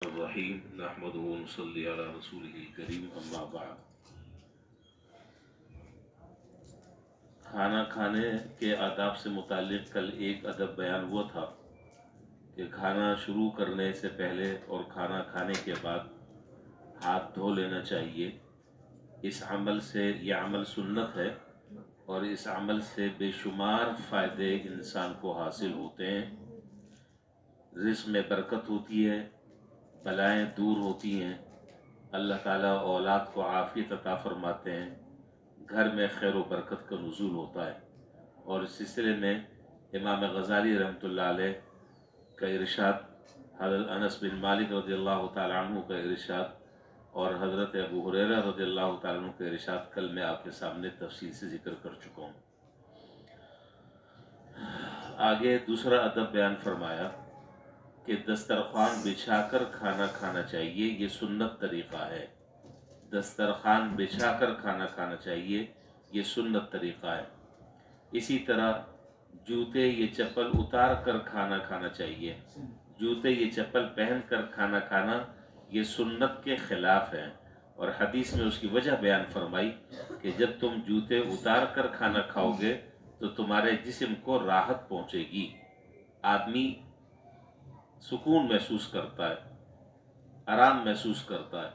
الرحیم نحمدہ و نصلی علی رسولہ الکریم اما بعد۔ کھانا کھانے کے آداب سے متعلق کل ایک ادب بیان ہوا تھا کہ کھانا شروع کرنے سے پہلے اور کھانا کھانے کے بعد ہاتھ دھو لینا چاہیے۔ اس عمل سے یہ عمل سنت ہے اور اس عمل سے بے شمار فائدے انسان کو حاصل ہوتے ہیں۔ رزق میں برکت ہوتی ہے، بلائیں دور ہوتی ہیں، اللہ تعالیٰ اولاد کو عافیت عطا فرماتے ہیں، گھر میں خیر و برکت کا نزول ہوتا ہے۔ اور اس سلسلے میں امام غزالی رحمۃ اللہ علیہ کا ارشاد، حضرت انس بن مالک رضی اللہ تعالیٰ عنہ کا ارشاد اور حضرت ابو ہریرہ رضی اللہ تعالیٰ عنہ کا ارشاد کل میں آپ کے سامنے تفصیل سے ذکر کر چکا ہوں۔ آگے دوسرا ادب بیان فرمایا کہ دسترخوان بچھا کر کھانا کھانا چاہیے، یہ سنت طریقہ ہے۔ دسترخوان بچھا کر کھانا کھانا چاہیے، یہ سنت طریقہ ہے۔ اسی طرح جوتے یہ چپل اتار کر کھانا کھانا چاہیے۔ جوتے یہ چپل پہن کر کھانا کھانا یہ سنت کے خلاف ہے، اور حدیث میں اس کی وجہ بیان فرمائی کہ جب تم جوتے اتار کر کھانا کھاؤ گے تو تمہارے جسم کو راحت پہنچے گی، آدمی سکون محسوس کرتا ہے، آرام محسوس کرتا ہے۔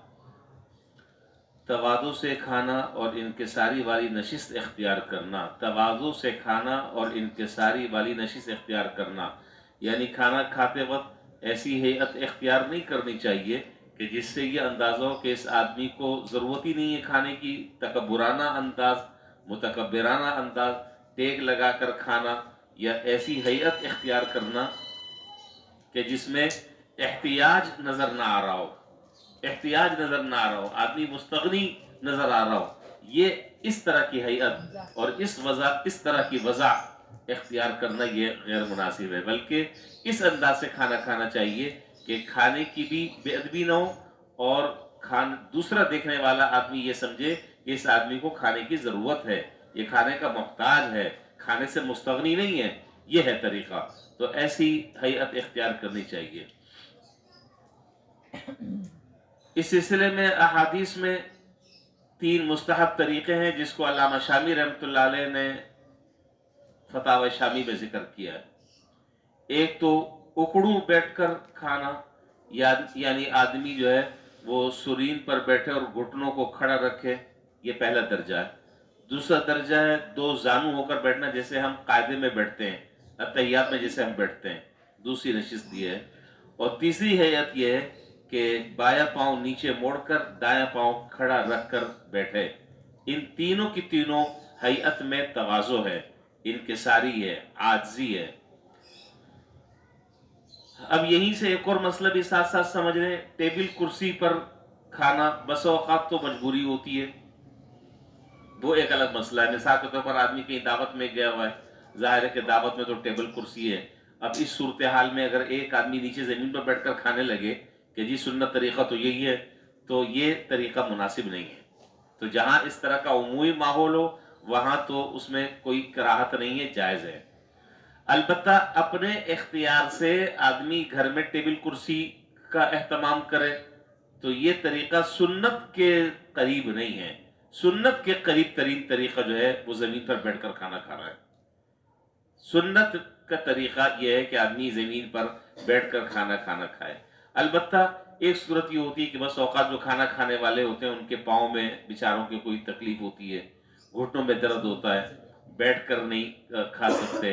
تواضع سے کھانا اور انکساری والی نشست اختیار کرنا، تواضع سے کھانا اور انکساری والی نشست اختیار کرنا، یعنی کھانا کھاتے وقت ایسی ہیئت اختیار نہیں کرنی چاہیے کہ جس سے یہ اندازہ ہو کہ اس آدمی کو ضرورت ہی نہیں ہے کھانے کی۔ تکبرانہ انداز، متکبرانہ انداز، ٹیک لگا کر کھانا، یا ایسی ہیئت اختیار کرنا کہ جس میں احتیاج نظر نہ آ رہا ہو، احتیاج نظر نہ آ رہا ہو، آدمی مستغنی نظر آ رہا ہو، یہ اس طرح کی ہیئت اور اس طرح کی وضع اختیار کرنا یہ غیر مناسب ہے، بلکہ اس انداز سے کھانا کھانا چاہیے کہ کھانے کی بھی بے ادبی نہ ہو اور دوسرا دیکھنے والا آدمی یہ سمجھے کہ اس آدمی کو کھانے کی ضرورت ہے، یہ کھانے کا محتاج ہے، کھانے سے مستغنی نہیں ہے۔ یہ ہے طریقہ، تو ایسی ہیئت اختیار کرنی چاہیے۔ اس سلسلے میں احادیث میں 3 مستحب طریقے ہیں جس کو علامہ شامی رحمۃ اللہ علیہ نے فتاوی شامی میں ذکر کیا ہے۔ ایک تو اکڑوں بیٹھ کر کھانا، یعنی آدمی جو ہے وہ سرین پر بیٹھے اور گھٹنوں کو کھڑا رکھے، یہ پہلا درجہ ہے۔ دوسرا درجہ ہے 2 زانو ہو کر بیٹھنا، جیسے ہم قاعدے میں بیٹھتے ہیں، اتحیات میں جیسے ہم بیٹھتے ہیں، دوسری نشست یہ ہے۔ اور تیسری ہیئت یہ ہے کہ بایاں پاؤں نیچے موڑ کر دایاں پاؤں کھڑا رکھ کر بیٹھے۔ ان تینوں کی تینوں ہیئت میں تواضع ہے، انکساری ہے، عاجزی ہے۔ اب یہیں سے ایک اور مسئلہ بھی ساتھ ساتھ سمجھ لیں، ٹیبل کرسی پر کھانا بس اوقات تو مجبوری ہوتی ہے، وہ ایک الگ مسئلہ ہے۔ مثال کے طور پر آدمی کہیں دعوت میں گیا ہوا ہے، ظاہر ہے کہ دعوت میں تو ٹیبل کرسی ہے۔ اب اس صورتحال میں اگر ایک آدمی نیچے زمین پر بیٹھ کر کھانے لگے کہ جی سنت طریقہ تو یہی ہے، تو یہ طریقہ مناسب نہیں ہے۔ تو جہاں اس طرح کا عمومی ماحول ہو وہاں تو اس میں کوئی کراہت نہیں ہے، جائز ہے۔ البتہ اپنے اختیار سے آدمی گھر میں ٹیبل کرسی کا اہتمام کرے تو یہ طریقہ سنت کے قریب نہیں ہے۔ سنت کے قریب ترین طریقہ جو ہے وہ زمین پر بیٹھ کر کھانا کھا رہا ہے۔ سنت کا طریقہ یہ ہے کہ آدمی زمین پر بیٹھ کر کھانا کھائے۔ البتہ ایک صورت یہ ہوتی ہے کہ بس اوقات جو کھانا کھانے والے ہوتے ہیں ان کے پاؤں میں بیچاروں کی کوئی تکلیف ہوتی ہے، گھٹنوں میں درد ہوتا ہے، بیٹھ کر نہیں کھا سکتے،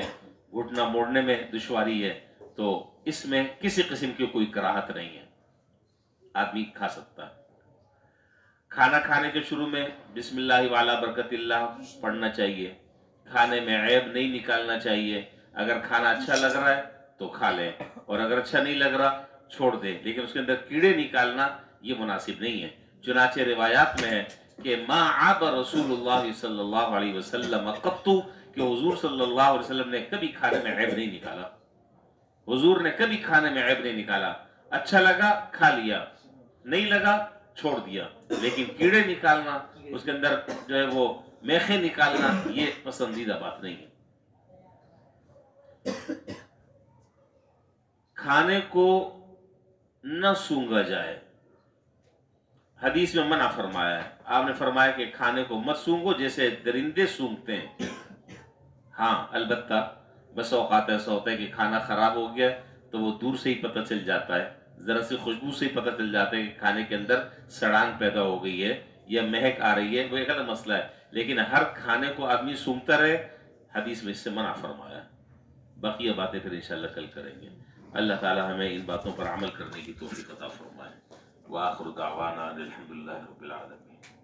گھٹنا موڑنے میں دشواری ہے، تو اس میں کسی قسم کی کوئی کراہت نہیں ہے، آدمی کھا سکتا ہے۔ کھانا کھانے کے شروع میں بسم اللہ وعلی برکت اللہ پڑھنا چاہیے۔ کھانے میں عیب نہیں نکالنا چاہیے۔ اگر کھانا اچھا لگ رہا ہے تو کھا لیں، اور اگر اچھا نہیں لگ رہا چھوڑ دیں، لیکن اس کے اندر کیڑے نکالنا یہ مناسب نہیں ہے۔ چنانچہ روایات میں ہے کہ ما عاب رسول اللہ صلی اللہ علیہ وسلم قط، کہ حضور صلی اللہ علیہ وسلم نے کبھی کھانے میں عیب نہیں نکالا۔ حضور نے کبھی کھانے میں عیب نہیں نکالا، اچھا لگا کھا لیا، نہیں لگا چھوڑ دیا، لیکن کیڑے نکالنا، اس کے اندر جو ہے وہ میخیں نکالنا، یہ پسندیدہ بات نہیں ہے۔ کھانے کو نہ سونگا جائے. حدیث میں منع فرمایا ہے. آپ نے فرمایا کہ کھانے کو مت سونگو جیسے درندے سونگتے ہیں. ہاں البتہ بس اوقات ایسا ہوتا ہے کہ کھانا خراب ہو گیا تو وہ دور سے ہی پتہ چل جاتا ہے، ذرا سی خوشبو سے ہی پتہ چل جاتا ہے کہ کھانے کے اندر سڑان پیدا ہو گئی ہے یا مہک آ رہی ہے، وہ ایک الگ مسئلہ ہے. لیکن ہر کھانے کو آدمی سونگتا رہے، حدیث میں اس سے منع فرمایا. بقیہ باتیں پھر انشاءاللہ کل کریں گے. اللہ تعالی ہمیں ان باتوں پر عمل کرنے کی توفیق عطا فرمائے. وآخر دعوانا الحمدللہ رب العالمین.